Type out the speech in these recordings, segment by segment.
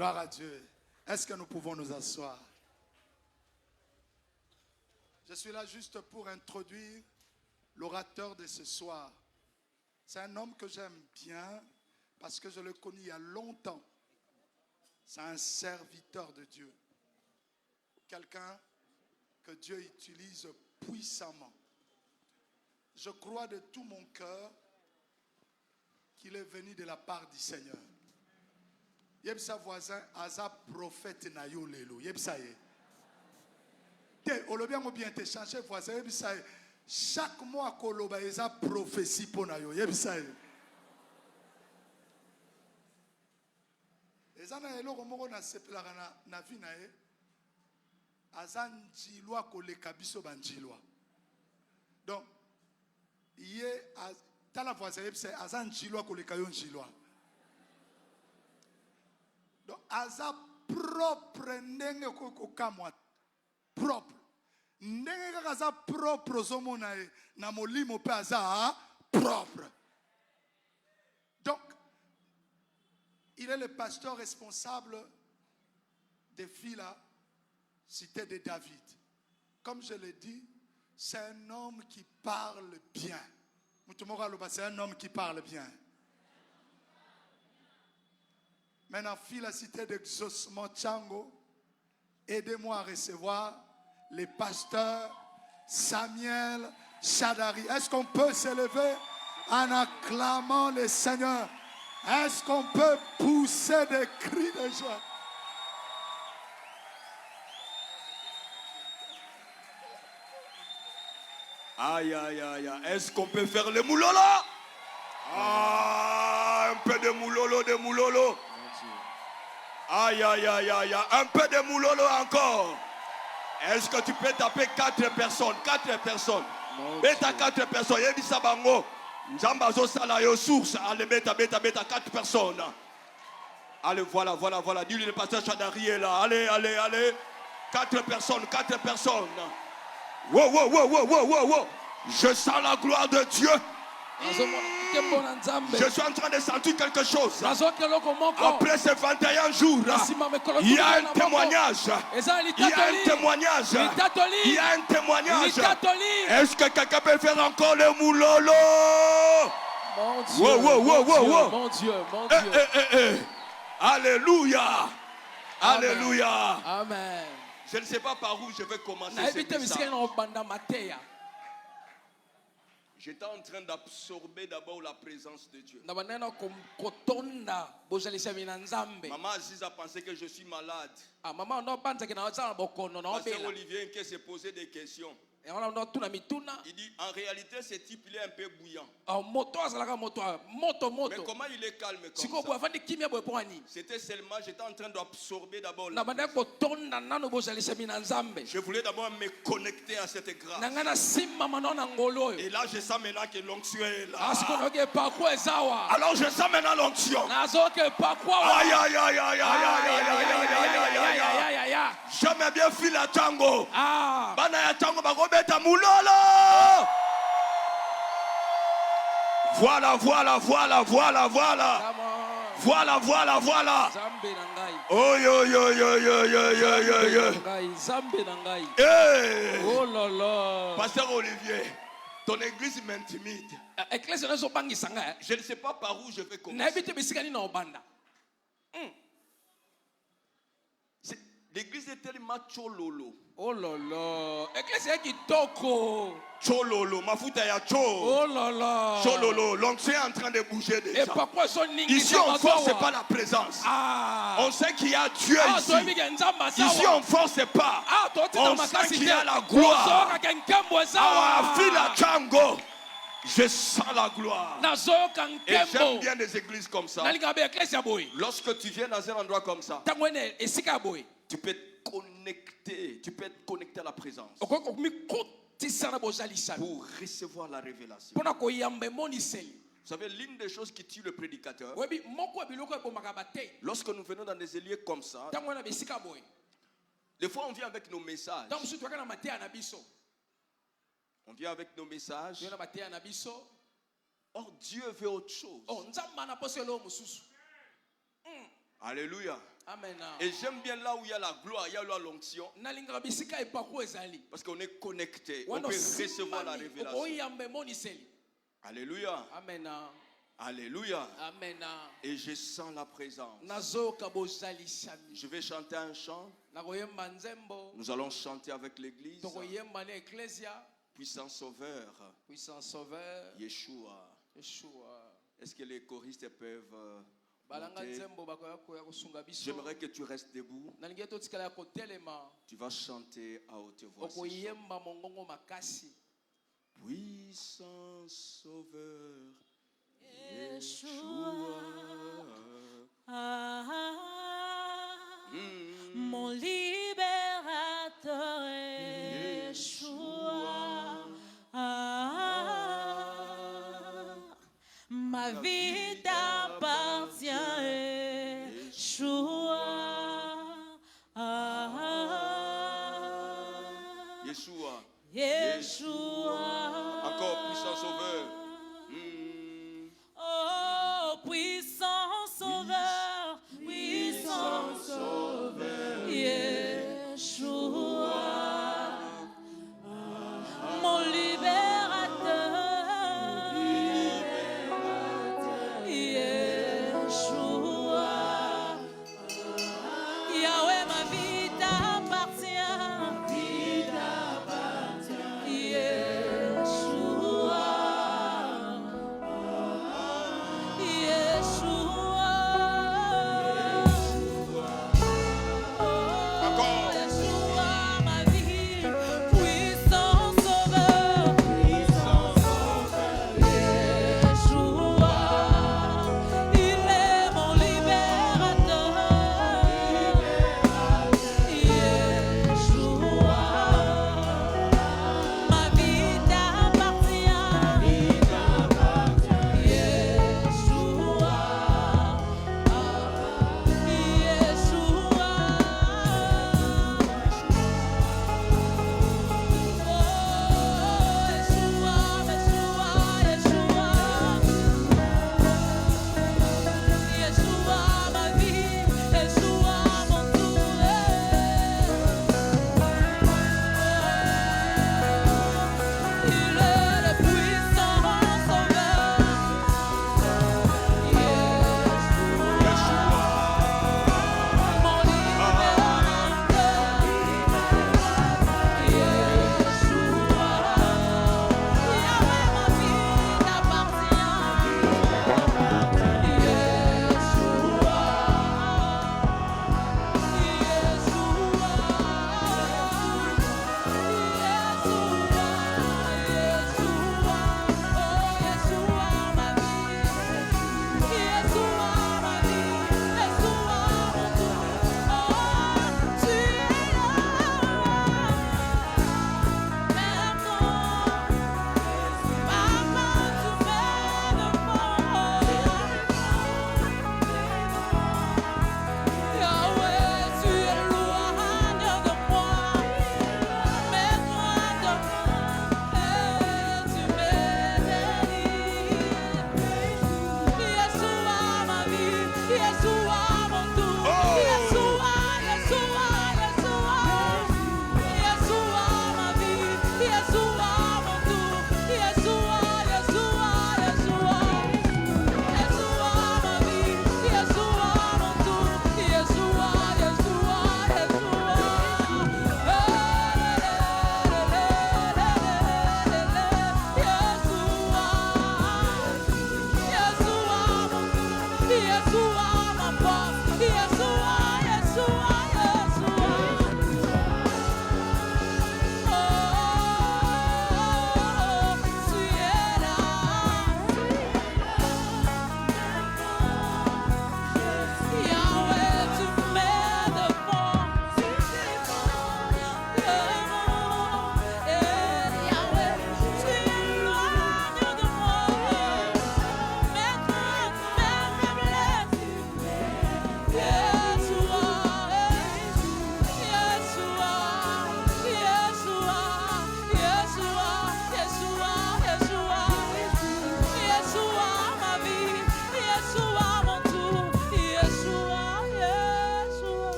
Gloire à Dieu. Est-ce que nous pouvons nous asseoir? Je suis là juste pour introduire l'orateur de ce soir. C'est un homme que j'aime bien parce que je le connais il y a longtemps. C'est un serviteur de Dieu. Quelqu'un que Dieu utilise puissamment. Je crois de tout mon cœur qu'il est venu de la part du Seigneur. Yebsa voisin, Aza prophète na yo lelo. Yebsa ye. Te, olobia mo bien te changer voisin. Yebsa ye. Chaque mois koloba eza prophétie pour na yo. Yebsa ye. Ezana eloko moko na sepelaka na vie na ye. Aza njilwa koleka biso banjilwa. Donc, yé tala voisin yebsa aza njilwa koleka yo njilwa. Donc, aza propre ndenge kokamwa propre. Ndenge kaka aza propre zomo na molimo pe aza propre. Donc, il est le pasteur responsable des Villas, cité de David. Comme je l'ai dit, c'est un homme qui parle bien. C'est un homme qui parle bien. Maintenant, Villa, cité d'exaucement Tchango, aidez-moi à recevoir les pasteurs Samuel Chadari. Est-ce qu'on peut s'élever en acclamant le Seigneur? Est-ce qu'on peut pousser des cris de joie? Aïe, aïe, aïe, aïe. Est-ce qu'on peut faire le moulolo? Ah, un peu de moulolo, de moulolo. Aïe, aïe, aïe, aïe, un peu de moulolo encore. Est-ce que tu peux taper 4 personnes? 4 personnes. Beta 4 personnes. Yebi sabango. Njambazo salayo source. Allez, beta 4 personnes. Allez, voilà. Dis-lui le pasteur Chadari est là. Allez. 4 personnes, 4 personnes. Wow. Je sens la gloire de Dieu. Je suis en train de sentir quelque chose. Après ces 21 jours, il y a un témoignage. Est-ce que quelqu'un peut faire encore le moulolo? Mon Dieu. Alléluia. Amen. Je ne sais pas par où je vais commencer cette message. J'étais en train d'absorber d'abord la présence de Dieu. Maman Aziza pensait que je suis malade. Pasteur Olivier qui s'est posé des questions. Il dit en réalité ce type il est un peu bouillant. Mais comment il est calme comme ça? C'était seulement j'étais en train d'absorber d'abord. Je voulais d'abord me connecter à cette grâce. Et là je sens maintenant que l'onction est là. Alors je sens maintenant l'onction. Aïe. Jamais bien fil à Tango. Bana ya Tango bakobeta mulolo. Voilà. Oh yo. Hey. Oh là là. Pasteur Olivier, ton église m'intimide. Je ne sais pas par où je vais commencer. L'église est tellement chololo. Oh là là. Église qui toko. Chololo, mafuta ya cho. Oh là là. Chololo, l'onction est en train de bouger déjà. Ici on force pas la présence. On sait qu'il y a Dieu ici. Ici on force pas. On sent qu'il y a la gloire. Fila Chango. Je sens la gloire. Et j'aime bien des églises comme ça. Lorsque tu viens dans un endroit comme ça, tu peux te connecter à la présence pour recevoir la révélation. Vous savez, l'une des choses qui tue le prédicateur, lorsque nous venons dans des lieux comme ça, des fois on vient avec nos messages. On vient avec nos messages. Or Dieu veut autre chose. Alléluia. Amen. Et j'aime bien là où il y a la gloire, il y a l'onction. Parce qu'on est connecté. On peut recevoir la révélation. Alléluia. Amen. Alléluia. Amen. Et je sens la présence. Je vais chanter un chant. Nous allons chanter avec l'église. Puissant Sauveur. Puissant Sauveur. Yeshua. Est-ce que les choristes peuvent monter? J'aimerais que tu restes debout. Tu vas chanter à haute voix. Puissant Sauveur. Yeshua. Mon libérateur Yeshua. Ma vie t'appartient Yeshua. Yeshua. Yeshua. Encore puissant Sauveur. Oh, puissant Sauveur, puissant Sauveur, Yeshua, mon libérateur, Yeshua, Yahweh, ma vie t'appartient, Yeshua.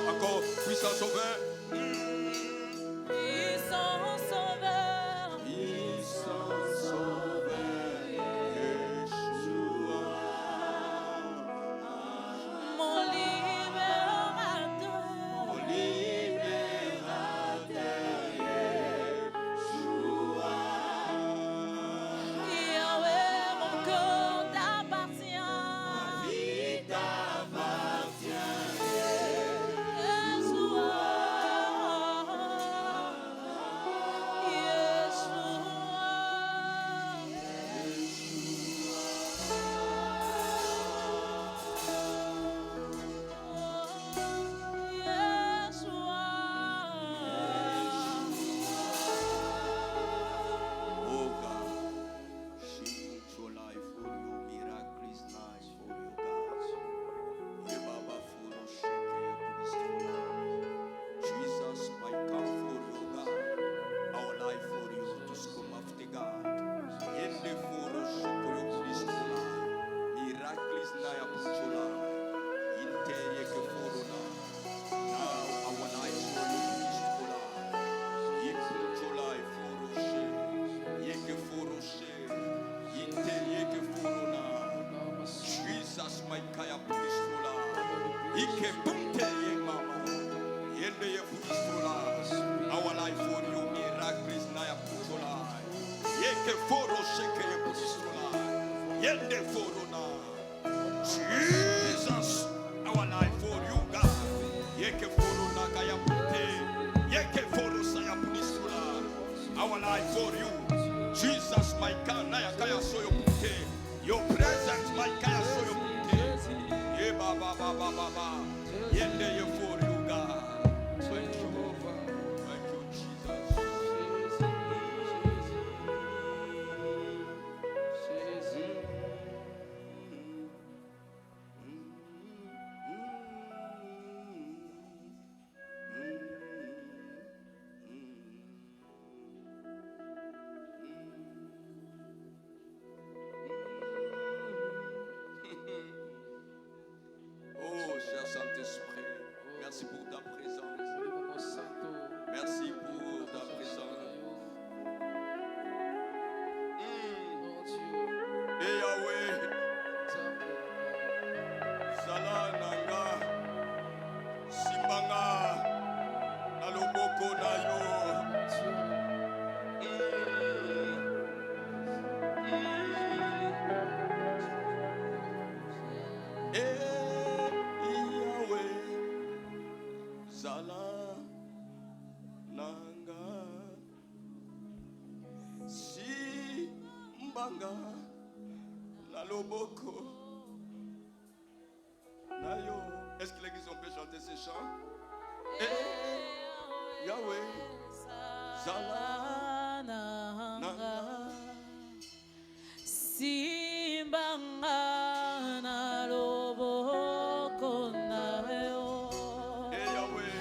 Encore, puissant sauveur. Our life for you, miracles naya putola. Yeke foro sheke ye putola. Yende foro na. Jesus, our life for you, God. Yeke foro na kaya pute. Yeke foro saya putola. Our life for you, Jesus, my God, naya kaya soyo pute. Your presence, my kaya soyo pute. Ye ba ba ba ba ba ba. Yende ye for you, God. Thank you. Saint-Esprit, merci pour ta présence. Merci pour ta présence. Et Yahweh, Salananga, Simbanga, Naloboko Nayo. Est-ce que l'église on peut chanter ces chants? Yahweh, Salananga, Simbanga na loboko na yo. Yahweh,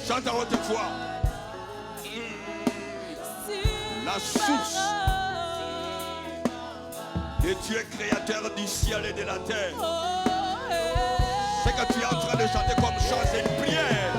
chante à haute voix. La source de Dieu créateur du ciel et de la terre. Ce que tu es en train de chanter comme chant, c'est une prière.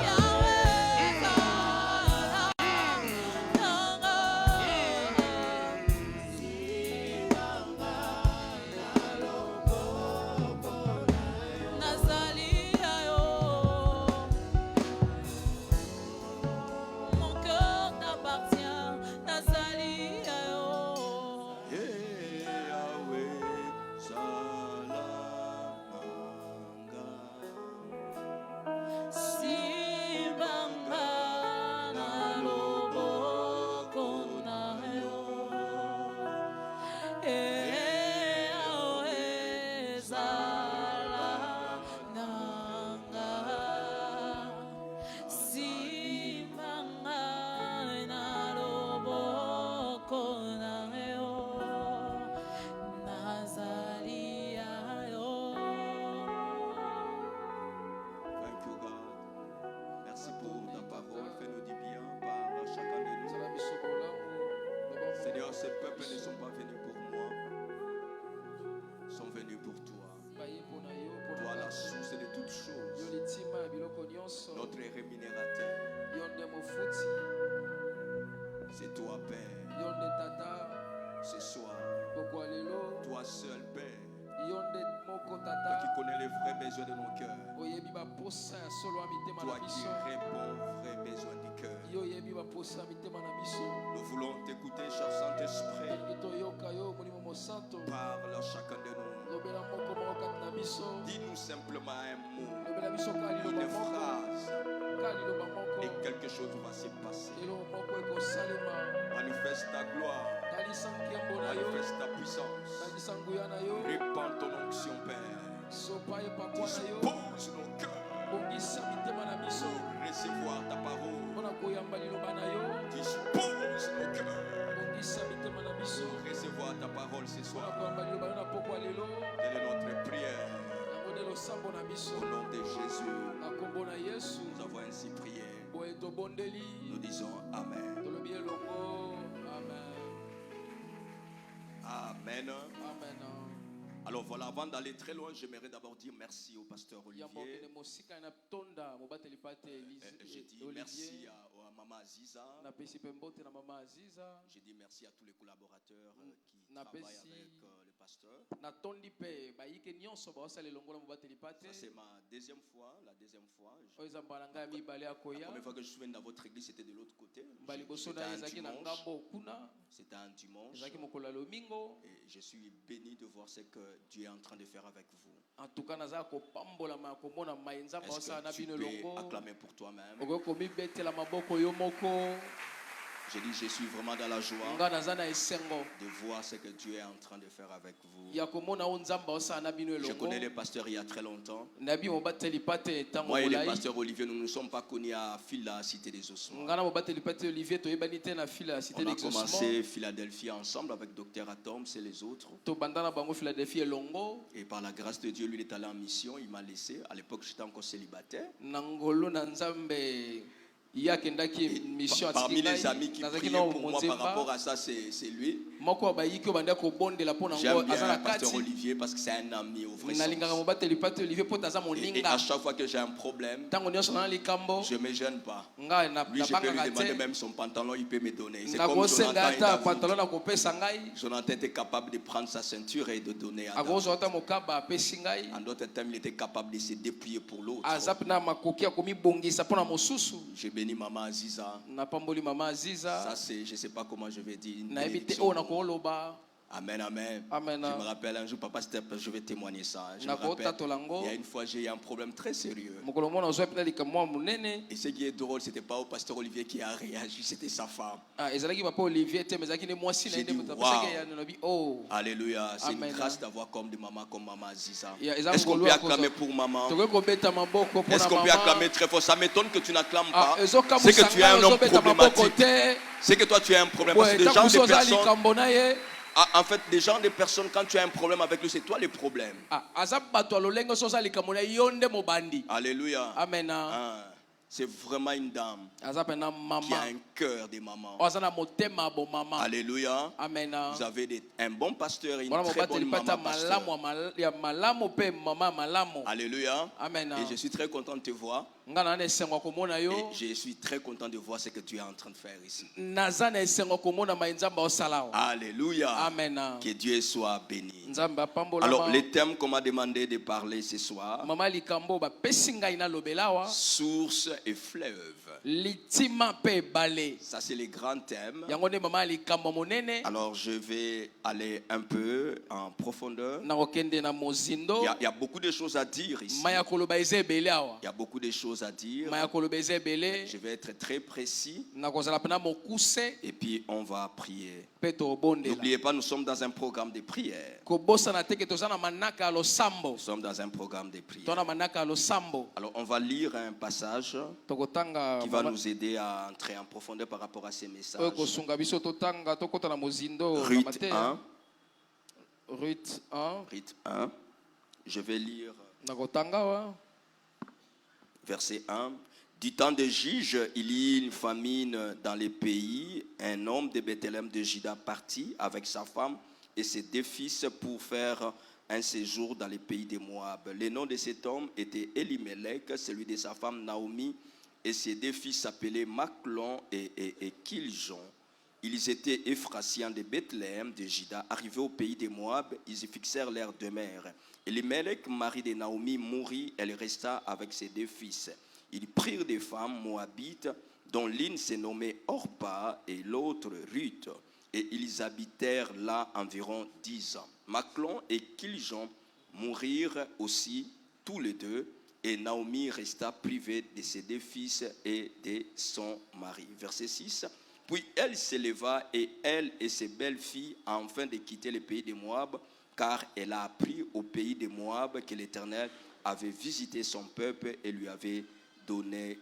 rémunérateur. C'est toi, Père. Ce soir, toi seul, Père, toi qui connais les vrais besoins de nos cœurs, toi qui réponds aux vrais besoins du cœur. Nous voulons t'écouter, cher Saint-Esprit. Parle à chacun de nous. Dis-nous simplement un mot, une phrase, et quelque chose va se passer. Manifeste ta gloire, manifeste ta puissance. Répands ton onction, Père. Dispose nos cœurs pour recevoir ta parole. Dispose nos cœurs pour recevoir ta parole ce soir. Telle est notre prière. Au nom de Jésus, nous avons ainsi prié. Nous disons Amen. Amen. Alors voilà, avant d'aller très loin, j'aimerais d'abord dire merci au pasteur Olivier. J'ai dit merci à Maman Aziza. J'ai dit merci à tous les collaborateurs qui travaillent avec le pasteur. Ça c'est ma deuxième fois. La première fois que je suis venu dans votre église, c'était de l'autre côté. C'était un dimanche. Et je suis béni de voir ce que Dieu est en train de faire avec vous. Est-ce que tu peux acclamer pour toi-même? Je dis, je suis vraiment dans la joie de voir ce que Dieu est en train de faire avec vous. Je connais le pasteur il y a très longtemps. Moi et le pasteur Olivier, nous ne nous sommes pas connus à Phila, Cité des Ossements. On a commencé Philadelphie ensemble avec Dr Atom et les autres. Et par la grâce de Dieu, lui il est allé en mission, il m'a laissé. À l'époque, j'étais encore célibataire. Parmi les amis qui priaient pour moi par rapport à ça, c'est lui. J'aime bien le pasteur Olivier parce que c'est un ami au vrai sens. Et à chaque fois que j'ai un problème, je ne me gêne pas. Lui, je peux lui demander même son pantalon, il peut me donner. C'est comme Jonathan était capable de prendre sa ceinture et de donner à David. En d'autres termes, il était capable de se dépouiller pour l'autre. Je bénis Maman Aziza. Ça c'est, je ne sais pas comment je vais dire. Amen, amen. Je me rappelle un jour, papa, je vais témoigner ça. Je me rappelle, il y a une fois, j'ai eu un problème très sérieux. Et ce qui est drôle, ce n'était pas au pasteur Olivier qui a réagi, c'était sa femme. J'ai dit, wow. Alléluia. C'est une grâce d'avoir comme des mamans comme Maman Aziza. Est-ce qu'on peut acclamer pour maman? Est-ce qu'on peut acclamer très fort? Ça m'étonne que tu n'acclames pas. C'est que tu es un homme problématique. C'est que toi, tu as un problème. Parce que des gens, des personnes... En fait, des personnes, quand tu as un problème avec lui, c'est toi le problème. Alléluia. Amen. C'est vraiment une dame qui a un cœur de maman. Alléluia. Amen. Vous avez un bon pasteur et une très bonne maman pasteur. Alléluia. Amen. Et je suis très content de te voir. Et je suis très content de voir ce que tu es en train de faire ici. Alléluia. Amen. Que Dieu soit béni. Alors, le thème qu'on m'a demandé de parler ce soir, source et fleuve. Ça, c'est les grands thèmes. Alors, je vais aller un peu en profondeur. Il y a beaucoup de choses à dire ici. Il y a beaucoup de choses à dire. Je vais être très précis. Et puis, on va prier. N'oubliez pas, nous sommes dans un programme de prière. Nous sommes dans un programme de prière. Alors, on va lire un passage qui va nous aider à entrer en profondeur par rapport à ces messages. Ruth 1. Je vais lire verset 1. Du temps des juges, il y eut une famine dans les pays. Un homme de Bethléem de Juda partit avec sa femme et ses 2 fils pour faire un séjour dans les pays de Moab. Le nom de cet homme était Elimelech, celui de sa femme Naomi et ses deux fils s'appelaient Maclon et Kiljon. Ils étaient Ephrasiens de Bethléem, de Juda. Arrivés au pays des Moab, ils y fixèrent leur demeure. Elimelech, mari de Naomi, mourut. Elle resta avec ses deux fils. Ils prirent des femmes moabites, dont l'une se nommait Orpa et l'autre Ruth. Et ils habitèrent là environ 10 ans. Maclon et Kiljon mourirent aussi tous les deux. Et Naomi resta privée de ses deux fils et de son mari. Verset 6. Puis elle s'éleva et elle et ses belles-filles afin de quitter le pays de Moab, car elle a appris au pays de Moab que l'Éternel avait visité son peuple et lui avait donné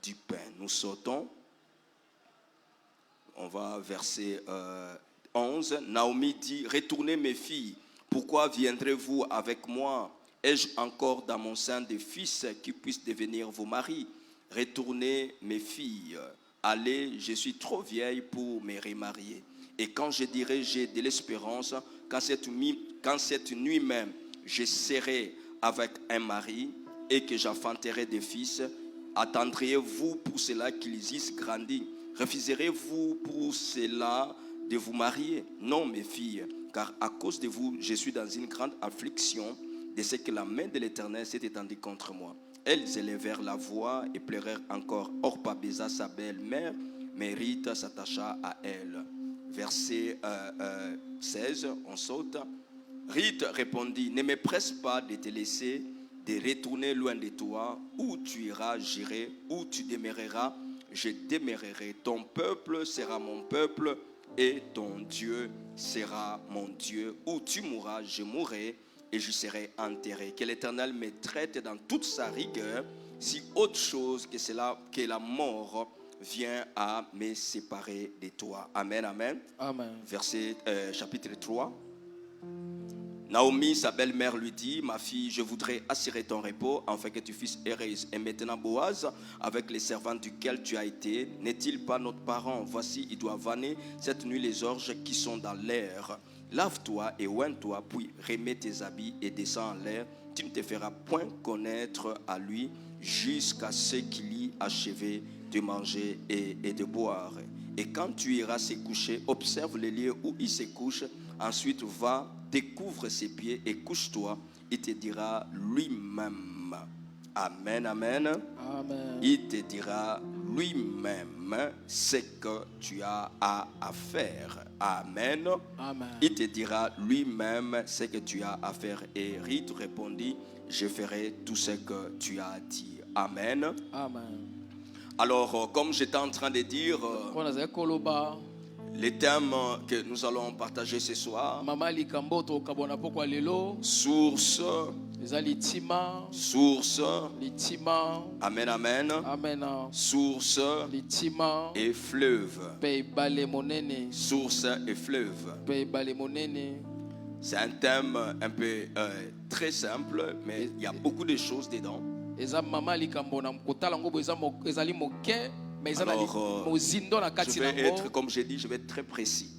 du pain. Nous sautons. On va verset 11. Naomi dit, retournez mes filles, pourquoi viendrez-vous avec moi? Ai-je encore dans mon sein des fils qui puissent devenir vos maris? Retournez mes filles. Allez, je suis trop vieille pour me remarier. Et quand je dirai j'ai de l'espérance, quand cette nuit même je serai avec un mari et que j'enfanterai des fils, attendriez-vous pour cela qu'ils eussent grandi? Refuserez-vous pour cela de vous marier? Non, mes filles, car à cause de vous, je suis dans une grande affliction de ce que la main de l'Éternel s'est étendue contre moi. Elles élevèrent la voix et pleurèrent encore. Orpa baisa sa belle-mère, mais Ruth s'attacha à elle. Verset 16, on saute. Ruth répondit, ne me presse pas de te laisser, de retourner loin de toi. Où tu iras, j'irai. Où tu demeureras, je demeurerai. Ton peuple sera mon peuple et ton Dieu sera mon Dieu. Où tu mourras, je mourrai et je serai enterré. Que l'Éternel me traite dans toute sa rigueur, si autre chose que cela, que la mort vient à me séparer de toi. Amen, amen. Amen. Verset chapitre 3. Naomi, sa belle-mère, lui dit, ma fille, je voudrais assurer ton repos afin que tu fasses heureuse. Et maintenant, Boaz, avec les servants duquel tu as été, n'est-il pas notre parent? Voici, il doit vanner cette nuit les orges qui sont dans l'air. Lave-toi et oins-toi, puis remets tes habits et descends en l'air. Tu ne te feras point connaître à lui jusqu'à ce qu'il y achevé de manger et de boire. Et quand tu iras se coucher, observe les lieux où il se couche. Ensuite, va, découvre ses pieds et couche-toi. Il te dira lui-même. Amen, amen. Amen. Il te dira lui-même ce que tu as à faire. Amen. Amen. Il te dira lui-même ce que tu as à faire. Et Ruth répondit, je ferai tout ce que tu as dit. Amen. Amen. Alors, comme j'étais en train de dire, les thèmes que nous allons partager ce soir, source, source, amen, amen, amen, source et fleuve, source et fleuve. C'est un thème un peu très simple, mais il y a beaucoup de choses dedans. Alors, je vais être, comme j'ai dit, je vais être très précis.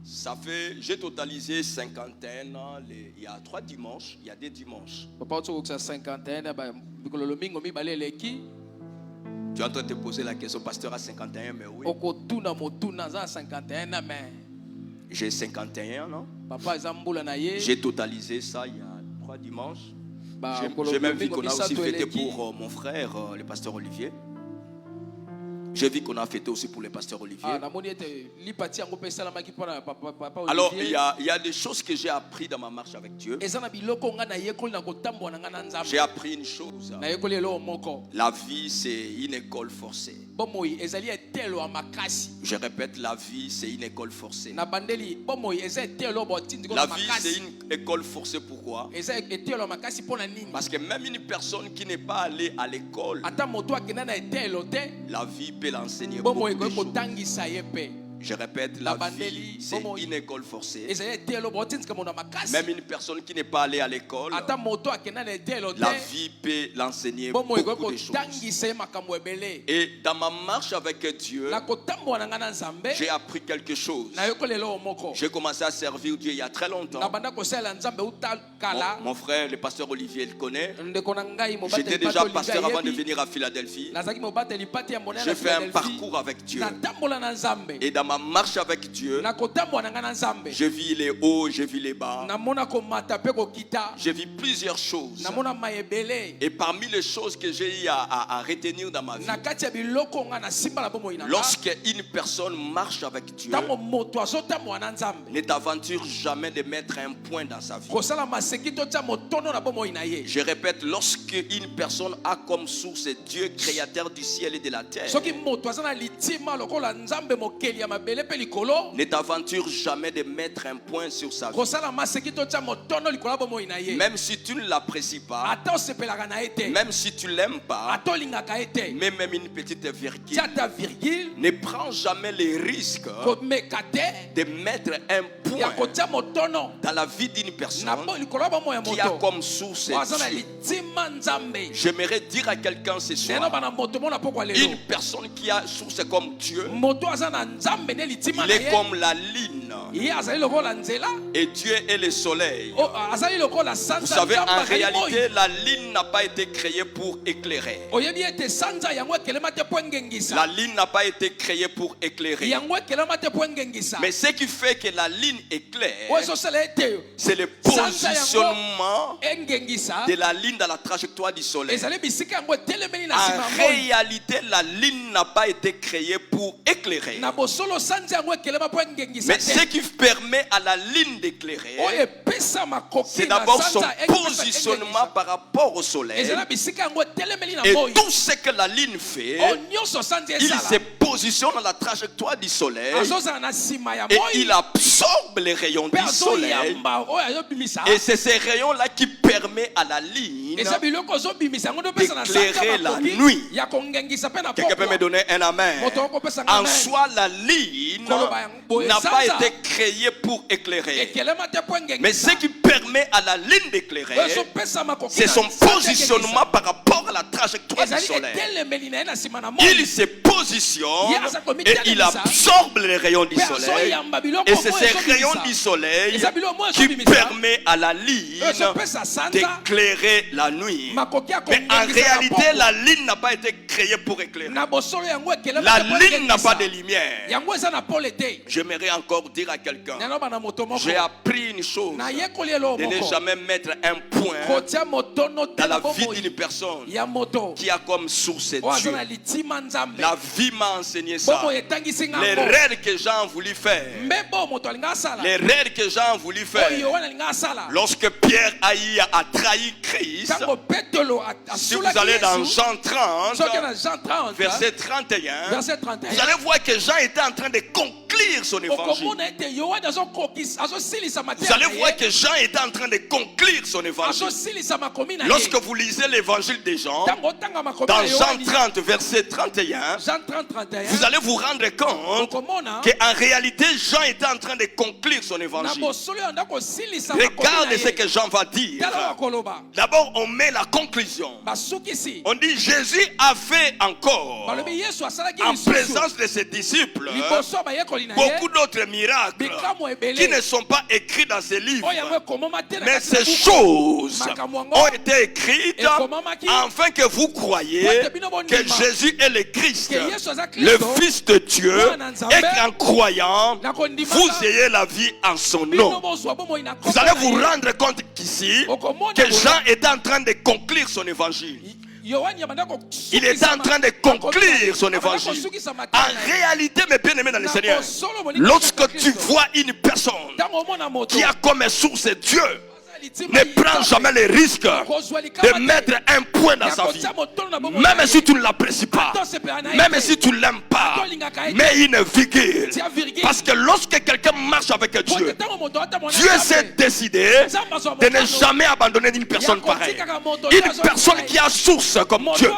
Ça fait, j'ai totalisé 51 ans, il y a 3 dimanches, il y a des dimanches. Tu es en train de te poser la question, pasteur à 51, mais oui. J'ai 51 ans. J'ai totalisé ça il y a 3 dimanches. J'ai même vu qu'on a aussi fêté pour mon frère, le pasteur Olivier. J'ai vu qu'on a fêté aussi pour le pasteur Olivier. Alors, il y a des choses que j'ai appris dans ma marche avec Dieu. J'ai appris une chose. La vie, c'est une école forcée. Je répète, la vie, c'est une école forcée. La vie, c'est une école forcée. Pourquoi? Parce que même une personne qui n'est pas allée à l'école, la vie peut l'enseigner beaucoup de choses. Je répète, la vie, c'est une école forcée. Même une personne qui n'est pas allée à l'école, la vie peut l'enseigner beaucoup de choses. Et dans ma marche avec Dieu, j'ai appris quelque chose. J'ai commencé à servir Dieu il y a très longtemps. Mon frère, le pasteur Olivier, le connaît. J'étais déjà pasteur avant de venir à Philadelphie. J'ai fait un parcours avec Dieu. Et dans ma marche avec Dieu, je vis les hauts, je vis les bas. Je vis plusieurs choses. Et parmi les choses que j'ai eu à retenir dans ma vie, lorsque une personne marche avec Dieu, ne t'aventure jamais de mettre un point dans sa vie. Je répète, lorsque une personne a comme source Dieu, créateur du ciel et de la terre, ne t'aventure jamais de mettre un point sur sa vie. Même si tu ne l'apprécies pas, même si tu ne l'aimes pas, mais même une petite virgule, ne prends jamais les risques de mettre un point dans la vie d'une personne qui a comme source Dieu. J'aimerais dire à quelqu'un ce soir, une personne qui a source comme Dieu, il est comme la lune et Dieu est le soleil. Vous savez, en réalité, la lune n'a pas été créée pour éclairer. La lune n'a pas été créée pour éclairer. Mais ce qui fait que la lune éclaire, c'est le positionnement de la ligne dans la trajectoire du soleil. En réalité, la ligne n'a pas été créée pour éclairer. Mais ce qui permet à la ligne d'éclairer, c'est d'abord son positionnement par rapport au soleil. Et tout ce que la ligne fait, il se positionne dans la trajectoire du soleil et il absorbe les rayons du soleil. Et c'est ces rayons-là qui permettent à la ligne d'éclairer la nuit. Quelqu'un peut me donner un amen? En soi, la ligne n'a pas été créée pour éclairer. Mais ce qui permet à la ligne d'éclairer, c'est son positionnement par rapport à la trajectoire du soleil. Il se positionne et il absorbe les rayons du soleil. Et c'est ces rayons du soleil qui permettent à la ligne d'éclairer la nuit. Mais en réalité, la ligne n'a pas été créée pour éclairer. La ligne n'a pas de lumière. J'aimerais encore dire à quelqu'un, j'ai appris une chose, de ne jamais mettre un point dans la vie d'une personne qui a comme source Dieu. La vie m'a enseigné ça. Les rêves que Jean voulu faire, les rêves que Jean voulu faire, lorsque Pierre a trahi Christ, si vous allez dans Jean 30, verset 31, vous allez voir que Jean était en train de conclure son évangile. Vous allez voir que Jean était en train de conclure son évangile. Lorsque vous lisez l'évangile de Jean, dans Jean 30, verset 31, vous allez vous rendre compte qu'en réalité, Jean était en train de conclure son évangile. Regardez ce que Jean va dire. D'abord, on met la conclusion. On dit Jésus a fait encore, en présence de ses disciples, beaucoup d'autres miracles qui ne sont pas écrits dans ces livres. Mais ces choses ont été écrites afin que vous croyiez que Jésus est le Christ, le Fils de Dieu, et qu'en croyant, vous ayez la vie en son nom. Vous allez vous rendre compte qu'ici, que Jean est en train de conclure son évangile. Il est en train de conclure son évangile. En réalité, mes bien-aimés dans le Seigneur, lorsque tu vois une personne qui a comme source Dieu, ne prend jamais le risque de mettre un point dans sa vie. Même si tu ne l'apprécies pas, même si tu ne l'aimes pas, mais une virgule. Parce que lorsque quelqu'un marche avec Dieu, Dieu s'est décidé de ne jamais abandonner une personne pareille. Une personne qui a source comme Dieu.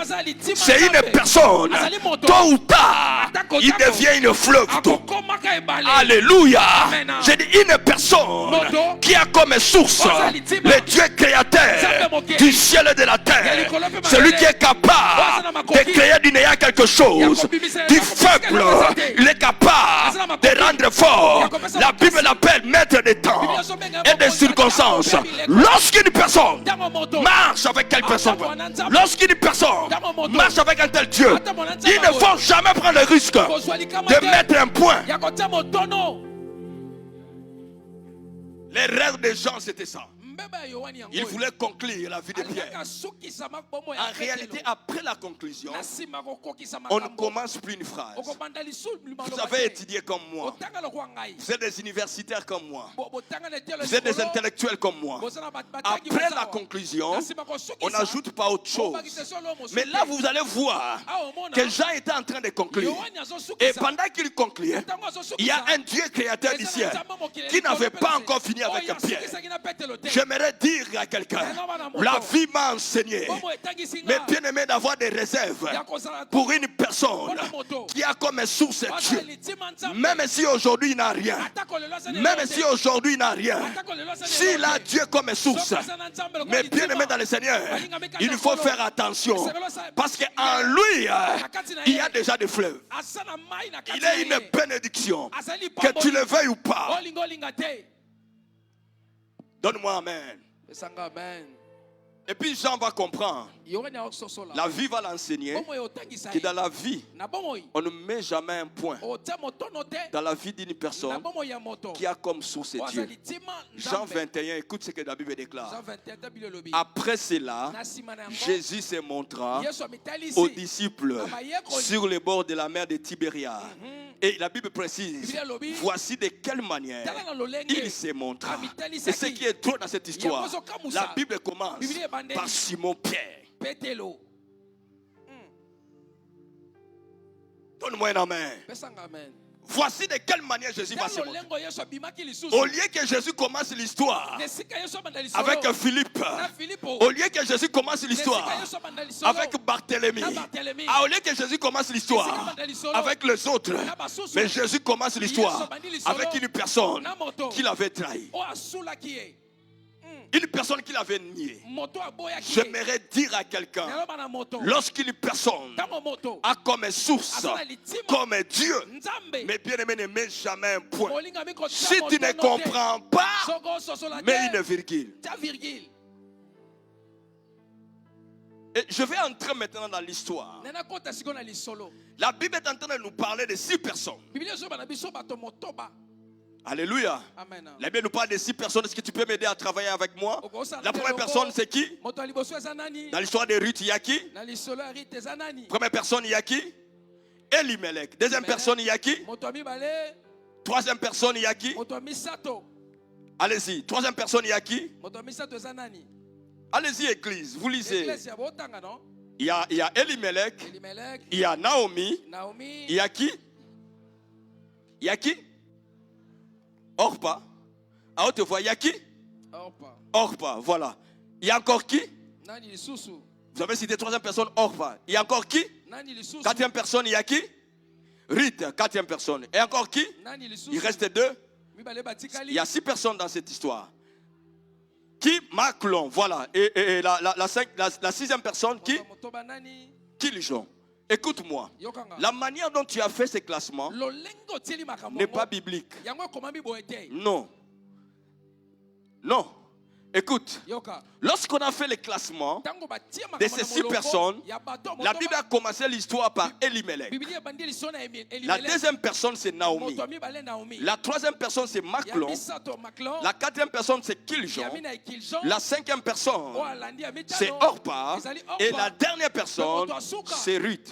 C'est une personne, tôt ou tard, il devient une fleuve d'eau. Alléluia. J'ai dit une personne qui a comme source le Dieu créateur du ciel et de la terre. Celui qui est capable de créer du néant quelque chose, du faible, il est capable de rendre fort. La Bible l'appelle maître des temps et des circonstances. Lorsqu'une personne marche avec quelle personne, lorsqu'une personne marche avec un tel Dieu, il ne faut jamais prendre le risque de mettre un point. Les rêves des gens, c'était ça. Il voulait conclure la vie de Pierre. En réalité, après la conclusion, on ne commence plus une phrase. Vous avez étudié comme moi. Vous êtes des universitaires comme moi. Vous êtes des intellectuels comme moi. Après la conclusion, on n'ajoute pas autre chose. Mais là, vous allez voir que Jean était en train de conclure. Et pendant qu'il concluait, il y a un Dieu créateur du ciel qui n'avait pas encore fini avec Pierre. J'aimerais dire à quelqu'un, la vie m'a enseigné, mais bien aimé d'avoir des réserves pour une personne qui a comme source Dieu. Même si aujourd'hui il n'a rien, même si aujourd'hui il n'a rien, s'il a Dieu comme source, mais bien aimé dans le Seigneur, il faut faire attention, parce qu'en lui, il y a déjà des fleuves. Il est une bénédiction, que tu le veuilles ou pas. Donne-moi amen. Et puis Jean va comprendre. La vie va l'enseigner que dans la vie, on ne met jamais un point dans la vie d'une personne qui a comme source Dieu. Jean 21, écoute ce que la Bible déclare. Après cela, Jésus se montra aux disciples sur les bords de la mer de Tibériade. Et la Bible précise, voici de quelle manière il se montra. Et ce qui est trop dans cette histoire, la Bible commence par Simon Pierre. Donne-moi un amen. Voici de quelle manière Jésus va se montrer. Au lieu que Jésus commence l'histoire avec Philippe, au lieu que Jésus commence l'histoire avec Barthélemy, au lieu que Jésus commence l'histoire avec les autres, mais Jésus commence l'histoire avec une personne qu'il avait trahi. Une personne qui l'avait nié. J'aimerais dire à quelqu'un, lorsqu'une personne a comme source, comme Dieu, mais bien aimé, ne met jamais un point. Si tu ne comprends pas, mets une virgule. Et je vais entrer maintenant dans l'histoire. La Bible est en train de nous parler de 6 personnes. Alléluia. Amen. La Bible nous parle de 6 personnes. Est-ce que tu peux m'aider à travailler avec moi? La première personne, c'est qui? Dans l'histoire de Ruth, il y a qui? Première personne, il y a qui? Elimelech. Deuxième personne, il y a qui? Troisième personne, il y a qui? Allez-y. Troisième personne, il y a qui? Allez-y, église. Vous lisez. Il y a Elimelech. Il y a Naomi. Il y a qui? Il y a qui? Orpa. À haute voix, il y a qui? Orpa, voilà. Il y a encore qui? Vous avez cité 3e personne, Orpa. Il y a encore qui? 4e personne, il y a qui? Ruth, 4e personne. Et encore qui? Il reste 2. Il y a 6 personnes dans cette histoire. Qui? Maclon, voilà. Et la 6e personne, qui? Qui Lijon. Écoute-moi, la manière dont tu as fait ces classements n'est pas biblique. Non. Non. Écoute, lorsqu'on a fait les classements de ces 6 personnes, la Bible a commencé l'histoire par Elimelech. La deuxième personne, c'est Naomi. La troisième personne, c'est Maclon. La quatrième personne, c'est Kiljon. La 5e personne, c'est Orpa. Et la dernière personne, c'est Ruth.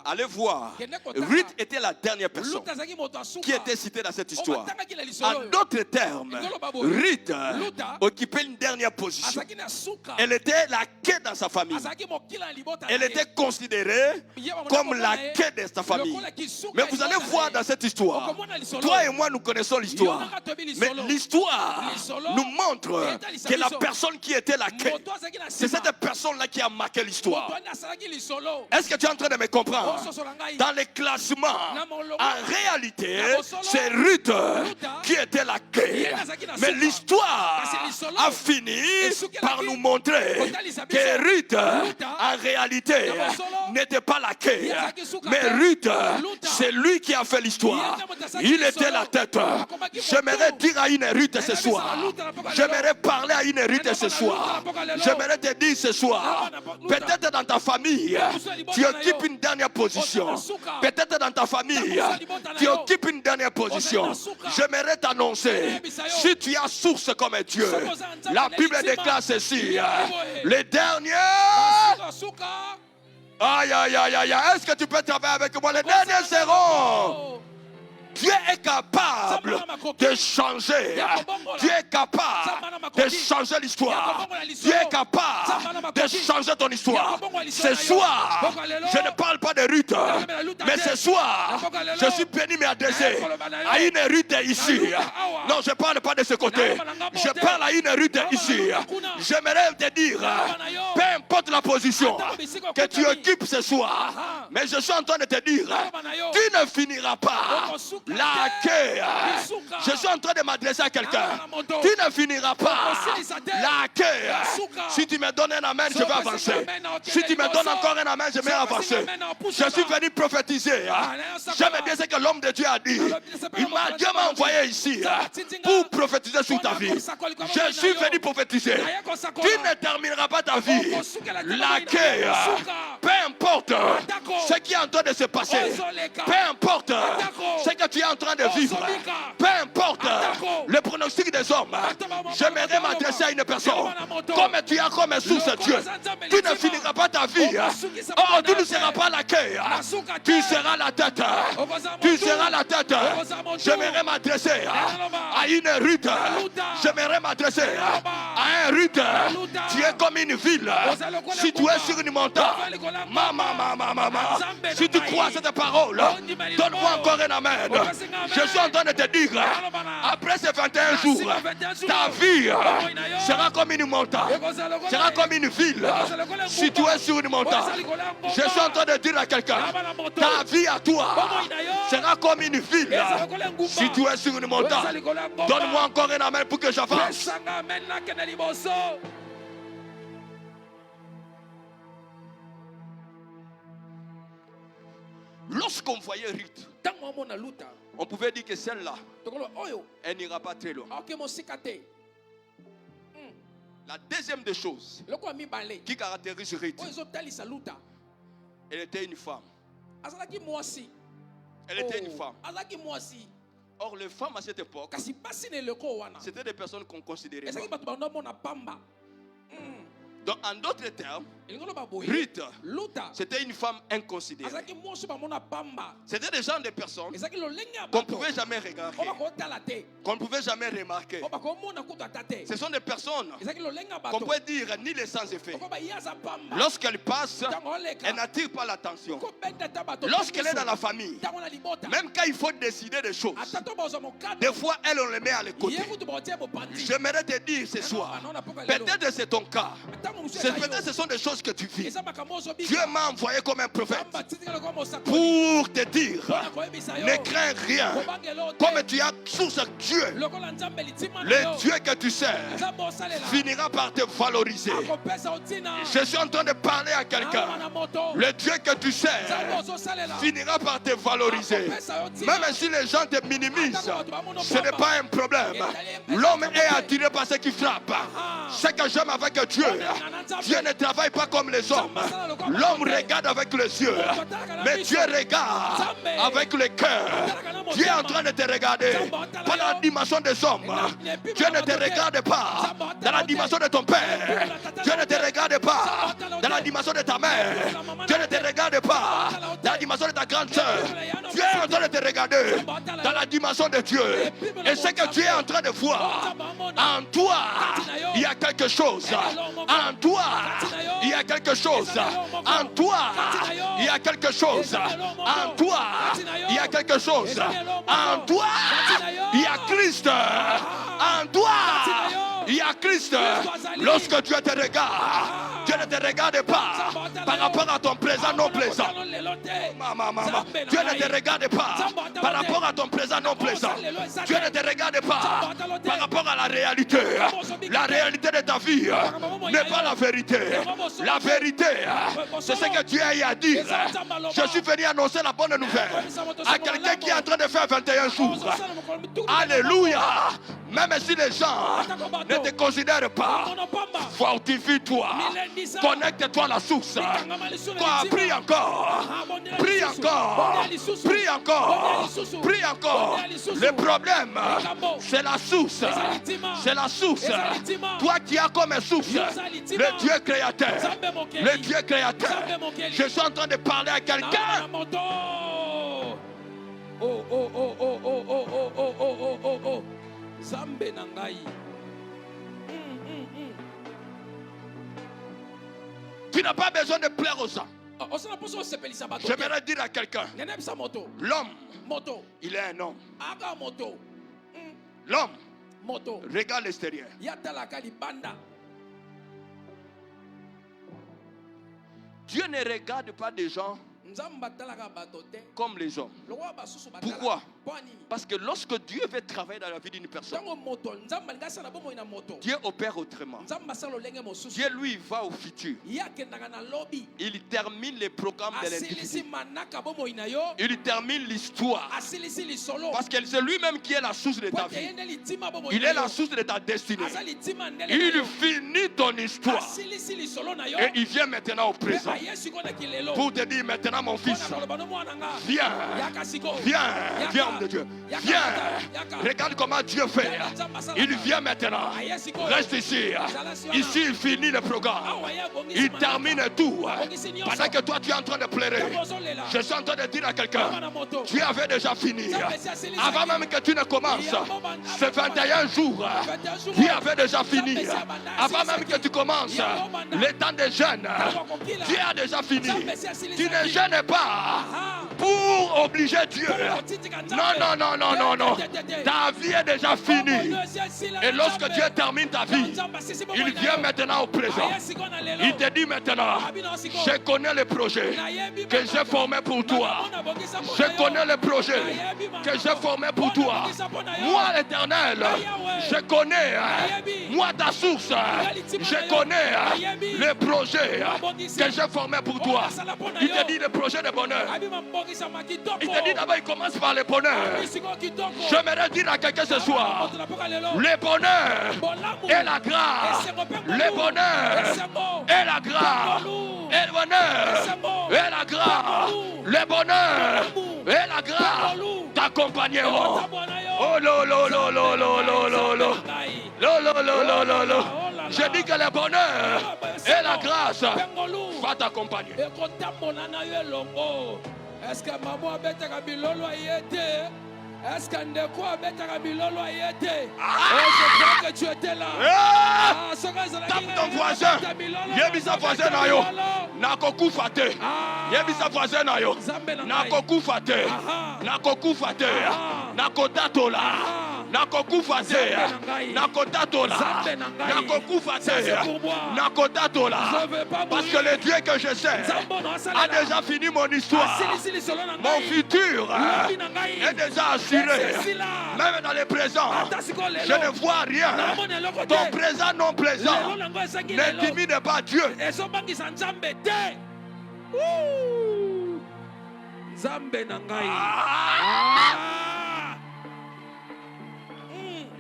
Allez voir, Ruth était la dernière personne qui était citée dans cette histoire. En d'autres termes, Ruth, occupait une dernière position. Elle était la quai dans sa famille. Elle était considérée comme la quai de sa famille. Mais vous allez voir dans cette histoire, toi et moi nous connaissons l'histoire. Mais l'histoire nous montre que la personne qui était la quai, c'est cette personne-là qui a marqué l'histoire. Est-ce que tu es en train de me comprendre? Dans les classements, en réalité, c'est Ruth qui était la quai. Mais l'histoire a fini par nous montrer que Ruth, en réalité, n'était pas la quai. Mais Ruth, c'est lui qui a fait l'histoire. Il était la tête. J'aimerais dire à une Ruth ce soir. J'aimerais parler à une Ruth ce soir. J'aimerais te dire ce soir. Peut-être dans ta famille, tu occupes une dernière position. Peut-être dans ta famille, tu occupes une dernière position. J'aimerais t'annoncer, si tu as source comme Dieu, la Bible déclare ceci. Les derniers... Aïe, aïe, aïe, aïe, est-ce que tu peux travailler avec moi? Les derniers seront... Dieu est capable de changer. Dieu est capable de changer l'histoire. Dieu est capable de changer ton histoire. Ce soir, je ne parle pas de Ruth, mais ce soir, je suis béni m'adresser à une Ruth ici. Non, je ne parle pas de ce côté. Je parle à une Ruth ici. J'aimerais te dire, peu importe la position que tu occupes ce soir, mais je suis en train de te dire, tu ne finiras pas. La quai. Je suis en train de m'adresser à quelqu'un. Tu ne finiras pas. La quai. Si tu me donnes un amen, je vais avancer. Si tu me donnes encore un amen, je vais avancer. Je suis venu prophétiser. J'aime bien ce que l'homme de Dieu a dit. Dieu m'a envoyé ici pour prophétiser sur ta vie. Je suis venu prophétiser. Tu ne termineras pas ta vie. La quai. Peu importe ce qui est en train de se passer. Peu importe ce que tu es en train de vivre, peu importe le pronostic des hommes, j'aimerais m'adresser à une personne. Comme tu as comme source Dieu, tu ne finiras pas ta vie. Oh, tu ne seras pas la quai. Tu seras la tête. Tu seras la tête. J'aimerais m'adresser à une Ruth. J'aimerais m'adresser à un Ruth. Tu es comme une ville. Si tu es sur une montagne, si tu crois à cette parole, donne-moi encore un amen. Je suis en train de te dire, après ces 21 jours, ta vie sera comme une montagne, sera comme une ville. Si tu es sur une montagne, je suis en train de dire à quelqu'un, ta vie à toi sera comme une ville. Si tu es sur une montagne, donne-moi encore un amen pour que j'avance. Lorsqu'on voyait Ruth, on pouvait dire que celle-là, elle n'ira pas très loin. La deuxième des choses qui caractérise Ruth, elle était une femme. Elle était une femme. Or, les femmes à cette époque, c'était des personnes qu'on considérait pas. Donc, en d'autres termes, Ruth, c'était une femme inconsidérée. C'était des gens de personnes qu'on ne pouvait jamais regarder, qu'on ne pouvait jamais remarquer. Ce sont des personnes qu'on peut dire ni les sans effet. Lorsqu'elle passe, elle n'attire pas l'attention. Lorsqu'elle est dans la famille, même quand il faut décider des choses, des fois, elle, on les met à l'écoute. J'aimerais te dire ce soir, peut-être c'est ton cas. Peut-être ce sont des choses que tu vis. Dieu m'a envoyé comme un prophète pour te dire, ne crains rien. Comme tu as source Dieu, le Dieu que tu sers finira par te valoriser. Je suis en train de parler à quelqu'un. Le Dieu que tu sers finira par te valoriser. Même si les gens te minimisent, ce n'est pas un problème. L'homme est attiré par ce qui frappe. Ce que j'aime avec Dieu, Dieu ne travaille pas pas comme les hommes. L'homme regarde avec les yeux, mais Dieu regarde avec le cœur. Dieu est en train de te regarder, pas dans la dimension des hommes. Dieu ne te regarde pas dans la dimension de ton père. Dieu ne te regarde pas dans la dimension de ta mère. Dieu ne te regarde pas dans la dimension de ta grande soeur. Dieu est en train de te regarder dans la dimension de Dieu. Et ce que Dieu est en train de voir, en toi, il y a quelque chose. En toi, il y a quelque chose. En toi, il y a quelque chose. En toi, il y a quelque chose. En toi, il y a Christ. En toi, il y a Christ. Lorsque Dieu te regarde, Dieu ne te regarde pas par rapport à ton présent non plaisant. Dieu ne te regarde pas par rapport à ton présent non plaisant. Dieu ne te regarde pas par rapport à la réalité. La réalité de ta vie n'est pas la vérité. La vérité, c'est ce que Dieu a à dire. Je suis venu annoncer la bonne nouvelle à quelqu'un qui est en train de faire 21 jours. Alléluia. Même si les gens ne te considèrent pas, fortifie-toi. Connecte-toi à la source. Prie encore. Prie encore. Prie encore. Prie encore. Le problème, c'est la source. C'est la source. Toi qui as comme source le Dieu créateur. Le Dieu créateur. Je suis en train de parler à quelqu'un. Zambe nangai. Tu n'as pas besoin de plaire aux hommes. J'aimerais dire à quelqu'un, l'homme, il est un homme. L'homme regarde l'extérieur. Dieu ne regarde pas des gens comme les hommes. Pourquoi? Parce que lorsque Dieu veut travailler dans la vie d'une personne, Dieu opère autrement. Dieu lui va au futur. Il termine les programmes de l'individu. Il termine l'histoire. Parce que c'est lui-même qui est la source de ta vie. Il est la source de ta destinée. Il finit ton histoire. Et il vient maintenant au présent pour te dire maintenant, mon fils, viens, viens homme de Dieu, viens. Regarde comment Dieu fait. Il vient maintenant. Reste ici. Ici il finit le programme. Il termine tout. Pendant que toi tu es en train de pleurer, je suis en train de dire à quelqu'un, tu avais déjà fini. Avant même que tu ne commences, ce 21 jours, tu avais déjà fini. Avant même que tu commences le temps de jeûne, tu as déjà fini. Tu ne jeûnes pas pour obliger Dieu. Non. Ta vie est déjà finie. Et lorsque Dieu termine ta vie, il vient maintenant au présent. Il te dit maintenant, je connais le projet que j'ai formé pour toi. Je connais le projet que j'ai formé pour toi. Moi l'Éternel, je connais. Moi ta source, je connais le projet que j'ai formé pour toi. Il te dit le projet de bonheur. Il te dit d'abord, il commence par le bonheur. J'aimerais dire à quelqu'un ce soir, le bonheur et la grâce. Le bonheur et la grâce. Et le bonheur et la grâce. Le bonheur et la grâce t'accompagneront. Oh lolo. Je dis que le bonheur et la grâce va t'accompagner. Est-ce que maman a bêté à Bilolo a été? Est-ce que Ndeko a bêté à Bilolo a été? Je crois que tu étais là. Tape ton voisin. Yebisa voisin na yo. Nakoku fate. Yebisa voisin na yo. Nakoku fate. Nakoku fate. Nakodatola. Nakokufa te, nakotatola, nakokufa te, nakotatola. Parce que le Dieu que je sais a déjà fini mon histoire. Mon futur est déjà assuré. Même dans le présent, je ne vois rien. Ton présent non plaisant n'intimide pas Dieu.